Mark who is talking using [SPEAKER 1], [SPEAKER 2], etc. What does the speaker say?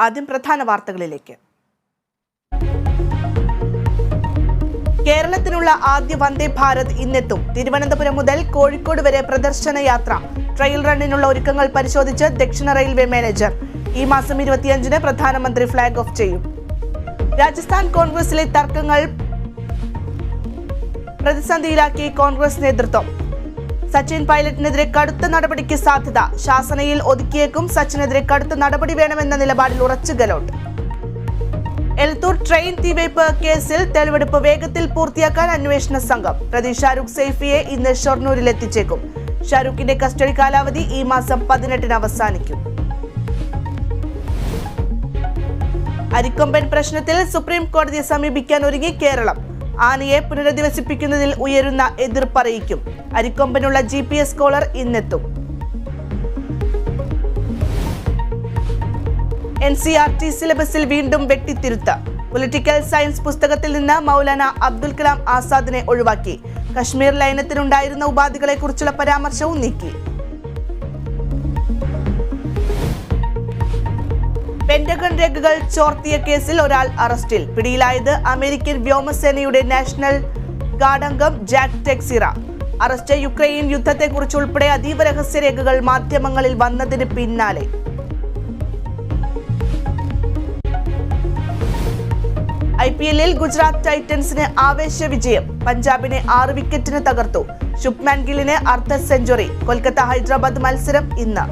[SPEAKER 1] ആദ്യം പ്രധാന വാർത്തകളിലേക്ക്. കേരളത്തിനുള്ള ആദ്യ വന്ദേ ഭാരത് ഇന്നെത്തും. തിരുവനന്തപുരം മുതൽ കോഴിക്കോട് വരെ പ്രദർശന യാത്ര. ട്രയൽ റണ്ണിനുള്ള ഒരുക്കങ്ങൾ പരിശോധിച്ച് ദക്ഷിണ റെയിൽവേ മാനേജർ. ഈ മാസം 25-ന് പ്രധാനമന്ത്രി ഫ്ളാഗ് ഓഫ് ചെയ്യും. രാജസ്ഥാൻ കോൺഗ്രസിലെ തർക്കങ്ങൾ പ്രതിസന്ധിയിലാക്കി കോൺഗ്രസ് നേതൃത്വം. സച്ചിൻ പൈലറ്റിനെതിരെ കടുത്ത നടപടിക്ക് സാധ്യത. ശാസനയിൽ ഒതുക്കിയേക്കും. സച്ചിനെതിരെ കടുത്ത നടപടി വേണമെന്ന നിലപാടിൽ ഉറച്ചു ഗെലോട്ട്. എലത്തൂർ ട്രെയിൻ തീവയ്പ് കേസിൽ തെളിവെടുപ്പ് വേഗത്തിൽ പൂർത്തിയാക്കാൻ അന്വേഷണ സംഘം. പ്രതി ഷാരൂഖ് സൈഫിയെ ഇന്ന് ഷൊർണൂരിൽ എത്തിച്ചേക്കും. ഷാരൂഖിന്റെ കസ്റ്റഡി കാലാവധി ഈ മാസം 18-ന് അവസാനിക്കും. അരിക്കൊമ്പൻ പ്രശ്നത്തിൽ സുപ്രീം കോടതിയെ സമീപിക്കാൻ ഒരുങ്ങി കേരളം. ആനയെ പുനരധിവസിപ്പിക്കുന്നതിൽ ഉയരുന്ന എതിർപ്പറിയിക്കും. അരിക്കൊമ്പനുള്ള GPS കോളർ ഇന്നെത്തും. NCERT സിലബസിൽ വീണ്ടും വെട്ടിത്തിരുത്ത്. പൊളിറ്റിക്കൽ സയൻസ് പുസ്തകത്തിൽ നിന്ന് മൗലാന അബ്ദുൽ കലാം ആസാദിനെ ഒഴിവാക്കി. കശ്മീർ ലയനത്തിനുണ്ടായിരുന്ന ഉപാധികളെക്കുറിച്ചുള്ള പരാമർശവും നീക്കി. പെന്റഗൺ രേഖകൾ ചോർത്തിയ കേസിൽ ഒരാൾ അറസ്റ്റിൽ. പിടിയിലായത് അമേരിക്കൻ വ്യോമസേനയുടെ നാഷണൽ ഗാർഡ് അംഗം ജാക്ക് ടെക്സിറ. അറസ്റ്റ് യുക്രൈൻ യുദ്ധത്തെക്കുറിച്ചുൾപ്പെടെ അതീവ രഹസ്യ രേഖകൾ മാധ്യമങ്ങളിൽ വന്നതിന് പിന്നാലെ. IPL-ൽ ഗുജറാത്ത് ടൈറ്റൻസിന് ആവേശ വിജയം. പഞ്ചാബിനെ 6 വിക്കറ്റിന് തകർത്തു. ശുഭ്മാൻ ഗില്ലിന് അർദ്ധ സെഞ്ചുറി. കൊൽക്കത്ത ഹൈദരാബാദ് മത്സരം ഇന്ന്.